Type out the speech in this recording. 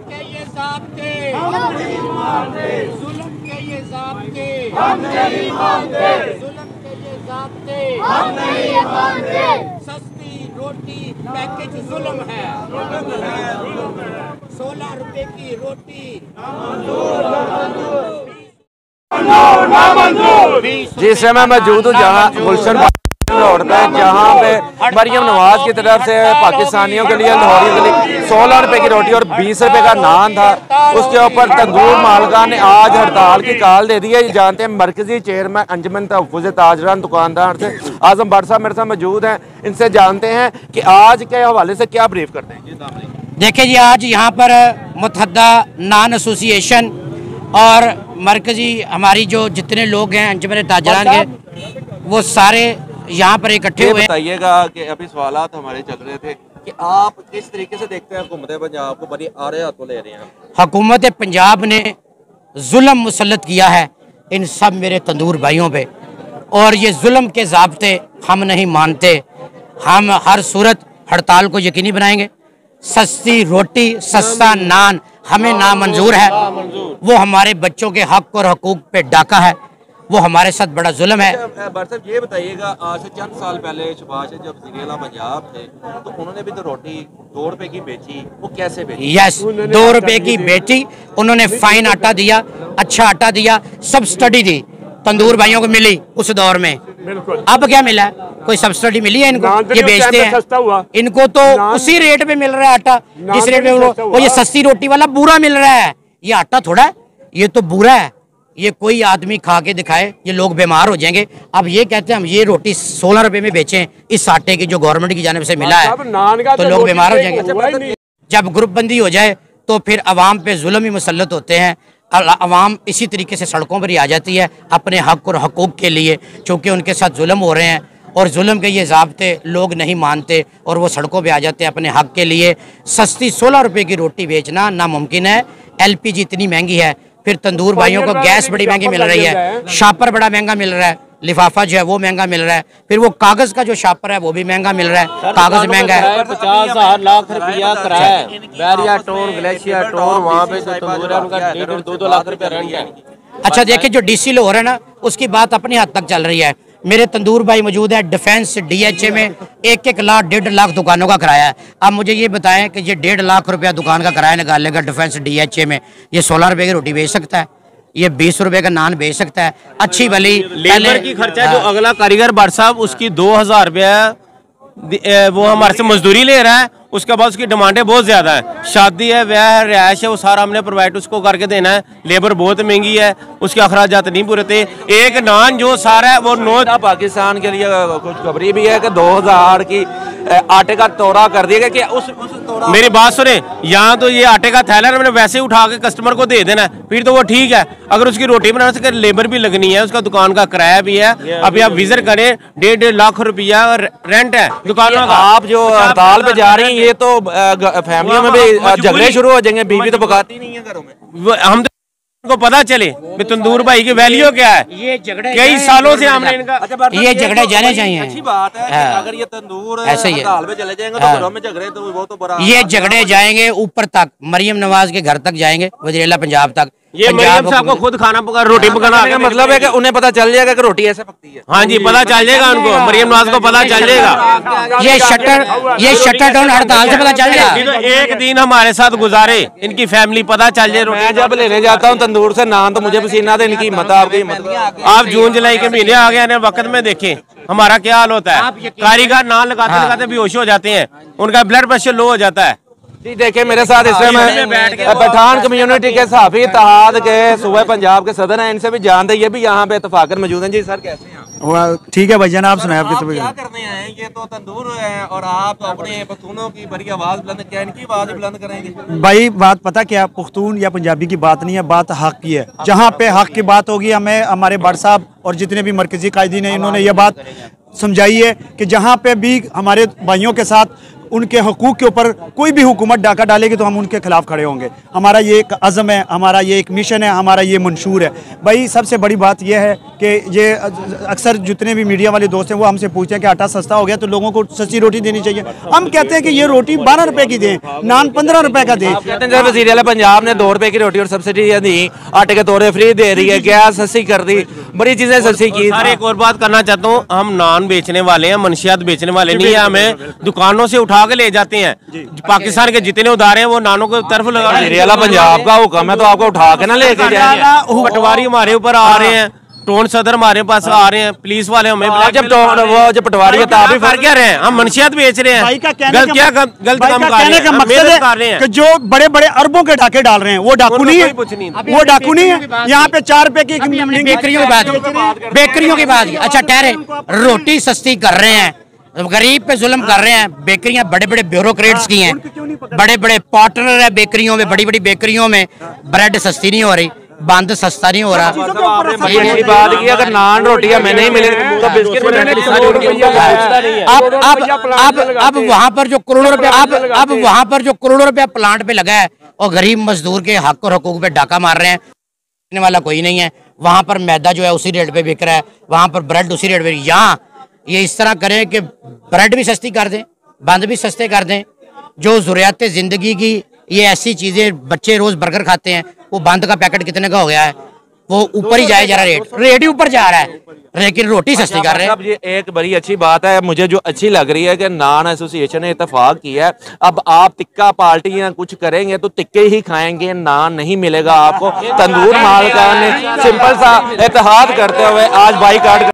के ये ज़ाब्ते जुल्म के ये ज़ाब्ते हम नहीं मानते, जुल्म के ये ज़ाब्ते हम नहीं मानते। सस्ती रोटी पैकेज जुल्म है, 16 रुपए की रोटी जी इस समय मौजूद हूँ जहाँ गुलशन रोड पे, जहाँ पे मरियम नवाज की तरफ से पाकिस्तानियों के लिए, लाहौरियों के लिए 16 रुपए की रोटी और 20 रुपए का नान था। उसके ऊपर तंदूर मालका ने आज हड़ताल की कॉल दे दी है। जानते हैं मरकजी चेयरमैन अंजुमन तहफ़्फ़ुज़ ताजरान दुकानदार से आज़म भट्ट साहब मेरे साथ मौजूद हैं। इनसे जानते हैं कि आज के हवाले से क्या ब्रीफ करते हैं। देखिए जी, आज यहाँ पर मुत्तहदा नान एसोसिएशन और मरकजी हमारी जो जितने लोग हैं अंजुमन ताजरान के, वो सारे यहाँ पर इकट्ठे हुए। बताइएगा कि अभी सवालात हमारे चल रहे थे कि आप किस तरीके से देखते हैं हुकूमत पंजाब को बड़ी आरे हाथों ले रहे हैं। हुकूमत पंजाब ने जुल्म मुसल्लत किया है इन सब मेरे तंदूर भाइयों पे, और ये जुल्म के ज़ाब्ते हम नहीं मानते। हम हर सूरत हड़ताल को यकीनी बनाएंगे। सस्ती रोटी सस्ता नान हमें नामंजूर है। वो हमारे बच्चों के हक और हकूक पे डाका है, वो हमारे साथ बड़ा जुल्म है। भट्ट साहब ये बताइएगा, आज से चंद साल पहले सुभाष जब वज़ीर-ए-आला पंजाब थे तो उन्होंने भी तो रोटी 2 रुपए की बेची, वो कैसे बेची? यस, 2 रुपए की बेची। उन्होंने फाइन आटा दिया, अच्छा आटा दिया, सब्सिडी दी, तंदूर भाइयों को मिली उस दौर में। अब क्या मिला? कोई सब्सिडी मिली है इनको? ये बेचते हैं, इनको तो उसी रेट पे मिल रहा है आटा जिस रेट में वो ये सस्ती रोटी वाला बूरा मिल रहा है। ये आटा थोड़ा है, ये तो बूरा है। ये कोई आदमी खा के दिखाए, ये लोग बीमार हो जाएंगे। अब ये कहते हैं हम ये रोटी 16 रुपए में बेचें इस आटे की जो गवर्नमेंट की जानिब से मिला है, तो लोग बीमार हो जाएंगे। जब ग्रुप बंदी हो जाए तो फिर अवाम पे जुल्म ही मुसल्लत होते हैं। अवाम इसी तरीके से सड़कों पर ही आ जाती है अपने हक और हकूक़ के लिए, चूँकि उनके साथ जुल्म हो रहे हैं और जुल्म के ये ज़ाब्ते लोग नहीं मानते और वो सड़कों पे आ जाते हैं अपने हक के लिए। सस्ती 16 रुपए की रोटी बेचना नामुमकिन है। LPG इतनी महंगी है, फिर तंदूर भाइयों को गैस बड़ी महंगी मिल रही है, शापर बड़ा महंगा मिल रहा है, लिफाफा जो है वो महंगा मिल रहा है, फिर वो कागज का जो शापर है वो भी महंगा मिल रहा है, कागज महंगा है। 50,000 लाख रुपया कराया बैरिया टोन ग्लेशियर टोन, वहाँ पे जो तंदूर है उनका 1.5-2 लाख रुपया रेंट है। अच्छा देखिए, जो DC लोग हो रहे हैं ना, उसकी बात अपनी हद तक चल रही है। मेरे तंदूर भाई मौजूद है डिफेंस DHA में 1-1 लाख 1.5 लाख दुकानों का किराया है। अब मुझे ये बताएं कि ये 1.5 लाख रुपया दुकान का किराया निकाल लेगा डिफेंस DHA में, ये 16 रुपए की रोटी बेच सकता है, ये 20 रुपए का नान बेच सकता है। अच्छी भली लेबर की खर्चा जो अगला कारीगर भट्ट साहब उसकी 2,000 रुपया वो हमारे से मजदूरी ले रहा है। उसके बाद उसकी डिमांडें बहुत ज्यादा है, शादी है, ब्याह है, रिहायश है, वो सारा हमने प्रोवाइड उसको करके देना है। लेबर बहुत महंगी है, उसके अखराजात नहीं पूरे थे। एक नान जो सारा है वो 9 पाकिस्तान के लिए कुछ खबरी भी है कि 2000 की आटे का तोड़ा कर दिया कि उस मेरी बात सुने, यहाँ तो ये आटे का थैला मैंने वैसे ही उठा के कस्टमर को दे देना है, फिर तो वो ठीक है। अगर उसकी रोटी बनाने से लेबर भी लगनी है, उसका दुकान का किराया भी है। अभी आप विजिट करें, 1.5 लाख रुपया रेंट है दुकानों का। आप जो हड़ताल पे जा रही हैं, ये तो फैमिलियों में भी झगड़े शुरू हो जाएंगे, बीवी तो पकाती नहीं है घरों में। हम को पता चले कि तंदूर भाई की वैल्यू क्या है। ये झगड़े कई सालों से हमने इनका ये झगड़े जाने चाहिए। अच्छी बात है कि अगर ये तंदूर ऐसे ही हड़ताल पे चले जाएंगे तो घरों में झगड़े तो वो तो बड़ा, ये झगड़े जाएंगे ऊपर तक, मरियम नवाज के घर तक जाएंगे, वज़ीर-ए-आला पंजाब तक। ये मरियम साहब को खुद खाना पका रोटी पकाना का मतलब है कि उन्हें पता चल जाएगा कि रोटी ऐसे पकती है। हाँ जी, पता चल जाएगा उनको, मरियम नवाज को पता चल जाएगा। ये शटर डाउन हड़ताल से पता चल जाएगा। एक दिन हमारे साथ गुजारे, इनकी फैमिली पता चल जाए। मैं जब लेने जाता हूँ तंदूर से नान तो मुझे पसीना आता है, इनकी हिम्मत आपकी हिम्मत। आप जून जुलाई के महीने आ गए वक्त में देखें हमारा क्या हाल होता है। कारीगर नान लगाते लगाते बेहोश हो जाते हैं, उनका ब्लड प्रेशर लो हो जाता है। जी देखिए, मेरे साथ इस समय पठान कम्युनिटी के सहाफ़ी इत्तेहाद के सूबे पंजाब के सदर हैं, इनसे भी जानते, ये भी यहाँ पे इत्तफाकन मौजूद हैं। जी सर, कैसे हैं? ठीक है भाईजान, आप सुनाए आपकी क्या करने आए? ये तो तंदूर है और आप अपने पख्तूनों की बड़ी आवाज बुलंद, क्या इनकी आवाज बुलंद करेंगे? भाई बात पता क्या, पख्तून या पंजाबी की बात नहीं है, बात हक की है। जहाँ पे हक की बात होगी, हमें हमारे भट्ट साहब और जितने भी मरकजी कायदीन हैं, इन्होंने ये बात समझाई है कि जहाँ पे भी हमारे भाइयों के साथ उनके हकूक़ के ऊपर कोई भी हुकूमत डाका डालेगी तो हम उनके खिलाफ खड़े होंगे। हमारा ये एक अज़म है, हमारा ये एक मिशन है, हमारा ये मंशूर है। भाई सबसे बड़ी बात यह है कि ये अक्सर जितने भी मीडिया वाले दोस्त हैं वो हमसे पूछते हैं कि आटा सस्ता हो गया तो लोगों को सस्ती रोटी देनी चाहिए। हम कहते हैं कि ये रोटी 12 रुपए की दें, नान 15 रुपए का दें। वज़ीर आला पंजाब ने 2 रुपए की रोटी और सब्सिडी दी, आटे के तोड़े फ्री दे रही है, गैस सस्ती कर दी, बड़ी चीजें सस्ती की। सर एक और बात करना चाहता हूँ, हम नान बेचने वाले हैं, मंशियात बेचने वाले नहीं है। हमें दुकानों से उठा के ले जाते हैं, पाकिस्तान के जितने उधार हैं वो नानों को तरफ लगा। वज़ीर आला पंजाब का हुक्म है तो आपको उठा के ना लेके जाएंगे। पटवारी हमारे ऊपर आ रहे हैं, टोन सदर हमारे पास आ रहे हैं, पुलिस वाले हमें जब पटवारी है तब भी कर क्या रहे हैं, हम मंशियात बेच रहे हैं। गलत काम कर रहे हैं कि जो बड़े बड़े अरबों के डाके डाल रहे हैं वो डाकू नहीं है, वो डाकू नहीं है। यहाँ पे 4 रुपए की बेकरियों की बात अच्छा ठहरे, रोटी सस्ती कर रहे हैं, गरीब पे जुल्म कर रहे हैं। बेकरियां बड़े बड़े ब्यूरोक्रेट्स की हैं, बड़े बड़े पार्टनर है बेकरियों में, बड़ी बड़ी बेकरियों में ब्रेड सस्ती नहीं हो रही, बंद सस्ता नहीं हो रहा। बात की अगर नान रोटी हमें नहीं मिले तो बिस्किट अब वहाँ पर जो करोड़ों रुपया प्लांट पे लगा है और गरीब मजदूर के हक और हकूक पे डाका मार रहे हैं, वाला कोई नहीं है। वहाँ पर मैदा जो है उसी रेट पे बिक रहा है, वहाँ पर ब्रेड उसी रेट पे। यहाँ ये इस तरह करें कि ब्रेड भी सस्ती कर दें, बंद भी सस्ते कर दें। जो ज़रूरियात ज़िंदगी की ये ऐसी चीज़ें, बच्चे रोज़ बर्गर खाते हैं, वो बंद का पैकेट कितने का हो गया है, वो ऊपर ही जाए जा रहा, रेट ही ऊपर जा रहा है, लेकिन रोटी सस्ती कर रहे हैं। ये एक बड़ी अच्छी बात है, मुझे जो अच्छी लग रही है कि नान एसोसिएशन ने इत्तेफाक किया है। अब आप टिक्का पार्टी या कुछ करेंगे तो टिक्के ही खाएंगे, नान नहीं मिलेगा आपको। तंदूर मालकान ने सिंपल सा इत्तेहाद करते हुए आज बाईकाट